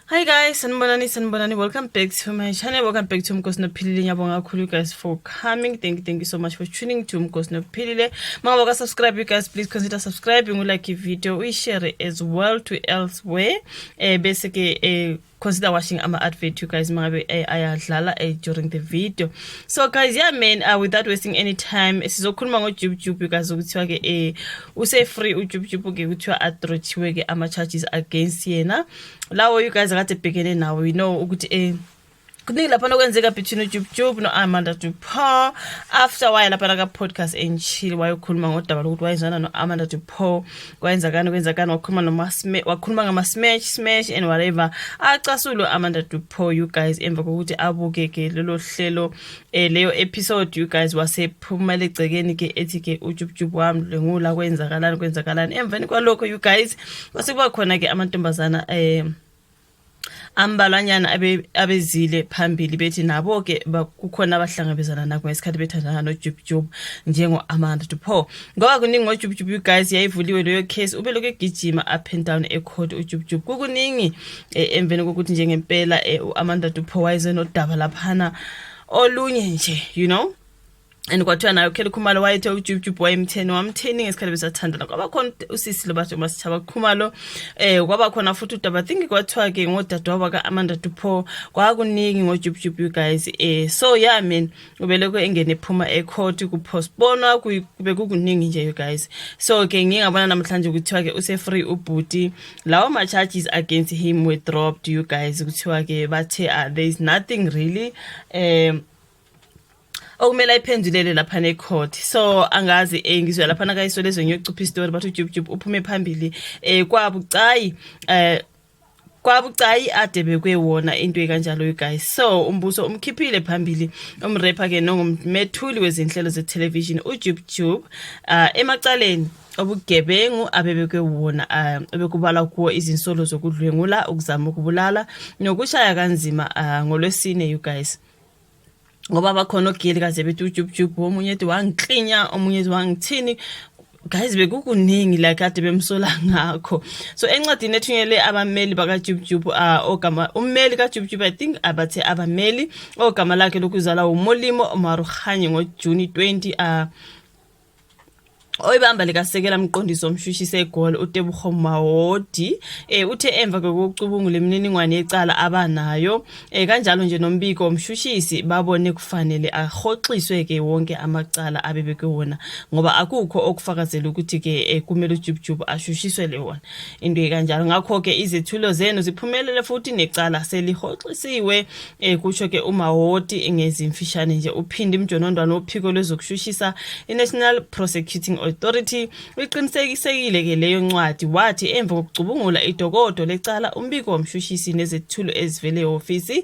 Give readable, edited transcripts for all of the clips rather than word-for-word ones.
Hi guys, sanibonani, welcome back to my channel, welcome back to Mkosi Nophilile. Ngiyabonga kakhulu you guys for coming, thank you so much for tuning to Mkosi Nophilile. Mawaka subscribe you guys, please consider subscribing, like a video, we share it as well to elsewhere. Basically, consider watching ama advert you guys mangabe ayadlala during the video. So guys, yeah man, without wasting any time, sizokhuluma ngoJubJub you guys ukuthiwa ke use free uJubJub ke kuthiwa athrochiwe ke ama charges against yena. Lawo you guys akade bhekene nawo, you know ukuthi kuningi lapha nokwenzeka between uJubJub no-Amanda Dupaul. After waya lapha ka podcast and chill wayokhuluma ngodaba lokuthi wayezwana no-Amanda Dupaul, kwenzakani wakhuluma ngama smash and whatever. Acasulo Amanda Dupaul you guys emva kokuthi abukeke lelo hlelo leyo episode you guys wasephuma legcekeni ke ethi ke uJubJub wami dlengula kwenzakalani emveni kwalokho you guys wasekuba khona ke amantombazana ambalwanyana abezile phambili bethi nabo ke kukhona abahlangabezana nako ngesikhathi bethandana noJubJub njengo-Amanda Dupaul. Ngoba kuningi ngoJubJub you guys yayivuliwe leyo case ubelokhu egijima up and down ecourt uJubJub. Kukuningi emveni kokuthi njengempela u-Amanda Dupaul wayezenodaba laphana olunye nje, you know. And kwathiwa nayo Kelly Khumalo wayethe uJubJub wamtheni ngesikhathi besathandana. Kwaba khona usisi lo bathi uMasithaba Khumalo kwaba khona futhi udaba think kwathiwa ke ngodadewabo ka-Amanda Dupaul. Kwakuningi ngoJubJub you guys. So yeah man, ubeleko engene ephuma ecourt kupostpone kube kukuningi nje you guys. So ke ngingabona namhlanje ukuthiwa ke use free ubhuti. Lawo ma charges against him were dropped you guys. Kuthiwa ke bathe there is nothing really okumele ayiphendulele lapha necourt. So angazi ngizwe lapha nakayiswelezo ngiyocupha istory bathi uJubJub uphume phambili kwabucayi ade bekwewona into ekanjalo you guys. So umbuso umkhiphile phambili umrapper ke nongumethuli wezinhlelo ze-television uJubJub emacaleni obugebengu abebekwewona obekubala kuwo izinsolo zokudlwengula, ukuzama ukubulala nokushaya kanzima ngolwesine you guys. Ngoba bakhona ogili kaze bethi uJubJub omunye ethi wangiklinya omunye ethi wangithini guys bekukuningi la kade bemsola ngakho. So encwadini ethunyele abameli bakaJubJub ogama ummeli kaJubJub I think abathe abameli ogama lakhe lokuzala uMolimo Marukhanye ngoJuni 20 oyibamba likasekela mqondiso omshushise egoli uTebogo Mawodi uthe emva kokucubungula imininingwane yecala abanayo kanjalo nje nombiko omshushisi babone kufanele ahoxiswe ke wonke amacala abebekwona ngoba akukho okufakazela ukuthi ke kumele uJubJub ashushiswe lewona into ekanjalo. Ngakho ke izethulo zenu ziphumelele futhi necala selihoxisiwe kusho ke uMawodi ngezimfishane nje. Uphinde imjondondwana ophiko lwezokushushisa iNational Prosecuting Authority uqinisekisile ke leyo ncwadi wathi emva kokucubungula idokodo lecala umbiko womshushisi nezethulo ezivele eofisi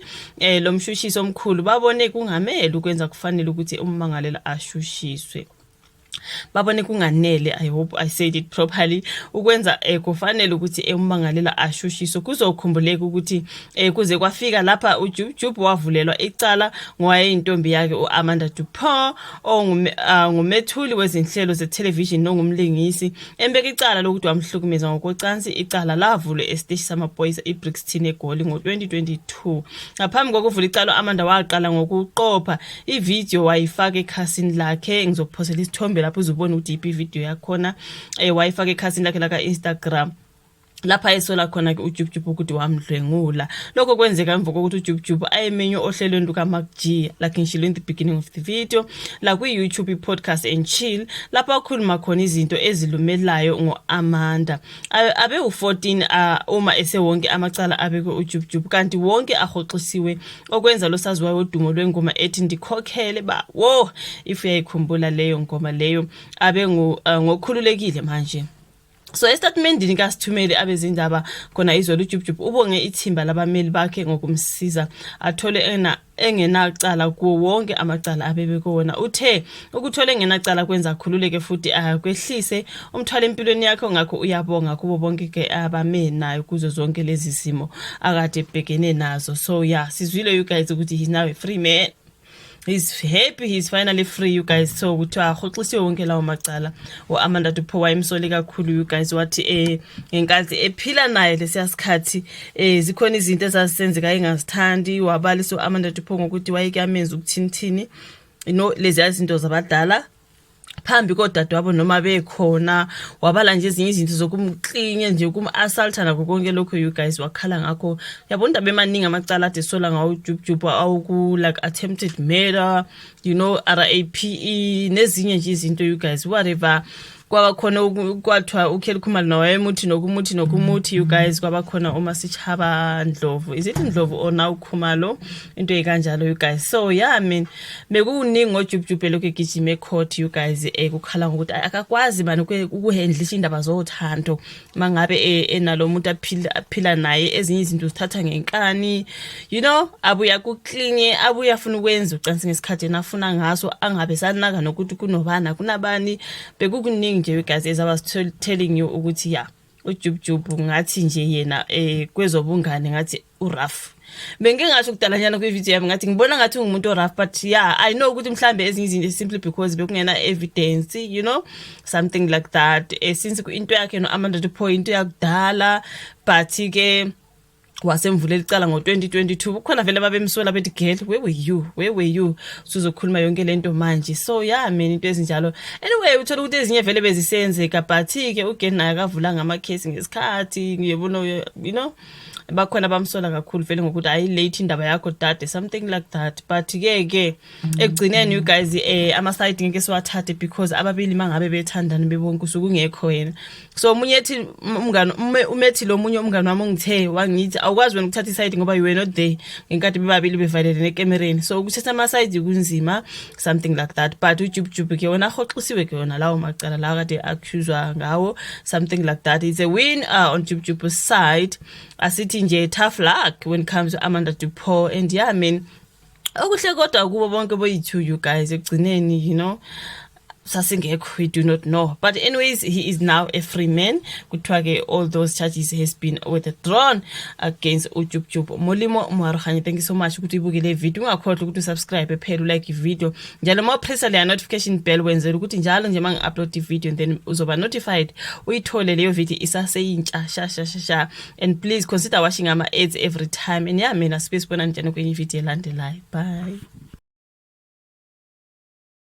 lomshushisi omkhulu babone kungamele ukwenza kufanele ukuthi ummangalela ashushiswe. Babone kunganele, I hope I said it properly, ukwenza kufanele ukuthi ummangalela ashushiswe. Kuzokhumbuleka ukuthi kuze kwafika lapha uJubJub wavulelwa icala ngoyintombi yake uAmanda Dupaul ongumethuli wezinhlelo ze-television nongumlingisi embeka icala lokuthi wamhlukumeza ngokocansi. Icala lavulwe esiteshi samaphoyisa iBrixton eGoli ngo-2022. Ngaphambi kokuvula icala uAmanda waqala ngokuqopha ivideo wayifaka ekhasini lakhe. Ngizophosela isithombe lapho uzobona ukuthi iphi video yakhona wayifaka ekhasini lakhe la Instagram lapha esola khona ke uJubJub ukuthi wamdlwengula. Lokho kwenzeka emva kokuthi uJubJub ayemenywe ohlelweni lukaMacG like ngishilo in the beginning of the video la ku-YouTube podcast and chill lapha akhuluma khona izinto ezilumelayo ngoAmanda. Abe u14 uma esewonke amacala abekwe uJubJub kanti wonke ahoxisiwe okwenza lo saziwayo udumo lwengoma ethi ndikhokhele wo if uyayikhumbula leyo ngoma leyo abe ngokhululekile manje. So estatementini kaSithumeli abezindaba khona izolo uJubJub ubonge ithimba labameli bakhe ngokumsiza athole engenacala kuwo wonke amacala abebekona. Uthe ukuthola engenacala kwenza khululeke futhi kwehlise umthwalo empilweni yakhe. Ngakho uyabonga kubo bonke ke abameli nayo kuzo zonke lezi zimo akade ebhekene nazo. So yeah, sizwile you guys ukuthi he's now a free man. he's happy, he's finally free, you guys. So kuthiwa ahoxisiwe wonke lawo macala Amanda Dupo wayemsole kakhulu, you guys, wathi ngenkathi ephila naye lesiya sikhathi zikhona izinto ezazisenzeka engazithandi. Wabala Amanda Dupo ngokuthi wayekamenza ukuthini lezi zinto zabadala phambi kodadewabo noma bekhona. Wabala nje ezinye izinto zokumklinya nje assaulta nakho konke lokho, you guys, wakhala ngakho. Yabona indaba emaningi amacala ade sola ngawo Jubjub awuku like attempted murder, RAPE nezinye nje izinto, you guys, whatever. Kwaba khona kwathiwa uKelly Khumalo nowayemuthi nokumuthi, you guys. Kwaba khona uMasichaba Ndlovu, is it Ndlovu or now Khumalo, into ekanjalo, you guys. So yeah, I mean bekuningi ngoJubjub lokho egijima ecourt, you guys, kukhala ngokuthi akakwazi bani ukuhandlisha indaba zothando mangabe enalo umuntu aphila naye, ezinye izinto zithatha ngenkani, abuya kuklinye, abuya afuna ukwenza ucansi ngesikhathi enafuna ngaso, angabe sanaka nokuthi kunobana kunabani. Bekukuningi nje, you guys, as I was telling you ukuthi uJubjub ngathi nje yena kwezobungane ngathi urough. Bengingasho kudalanyana kwivideo yami ngathi ngibona ngathi ungumuntu rough, but I know ukuthi mhlambe ezinye izinto simply because bekungena evidence, something like that. Since into yakhe Amanda Dupo into yakudala, but ke wasemvulela icala ngo-2022 kukhona vele babemsola bethi girl, where were you suzokhuluma yonke lento manje. So yeah, man, into ezinjalo. Anyway, uthola ukuthi ezinye vele bezisenzeka, but ke uGen naye akavulanga amakhesi ngesikhathi, ngiyabona bakhona bamsola kakhulu vele ngokuthi ayilate indaba yakho dade, something like that. But ke ekugcineni, you guys, ama-side ngeke siwathathe because ababili mangabe bethandana bebonke usuku ungekho yena. So umunye ethi umethi lo munye umngane wami ungithe wangithi awukwazi wena ukuthatha iside ngoba you were not there ngenkathi bebabili bevalele nekamereni. So ukuthatha ama-side kunzima, something like that. But uJubjub ke wona ahoxisiwe ke wona lawo macala lawo kade accuswa ngawo, something like that. It's a win on Jubjub's side. Asithi nje tough luck when it comes to Amanda Dupo. And yeah, I mean okuhle kodwa kubo bonke boyithu, you guys, ekugcineni, sasingekho, we do not know. But anyways, he is now a free man. Kuthiwa ke all those charges has been withdrawn against uJubjub. Molimo Moaroganye, thank you so much ukuthi ibukele video. Ungakhohlwa ukuthi subscribe phela, like video njalo ma press le notification bell wenzela ukuthi njalo nje mangi upload video then uzoba notified uyithole leyo video isaseyintsha sha. And please consider watching ama ads every time. And yeah, mina space bona njani kwenye video elandelayo. Bye.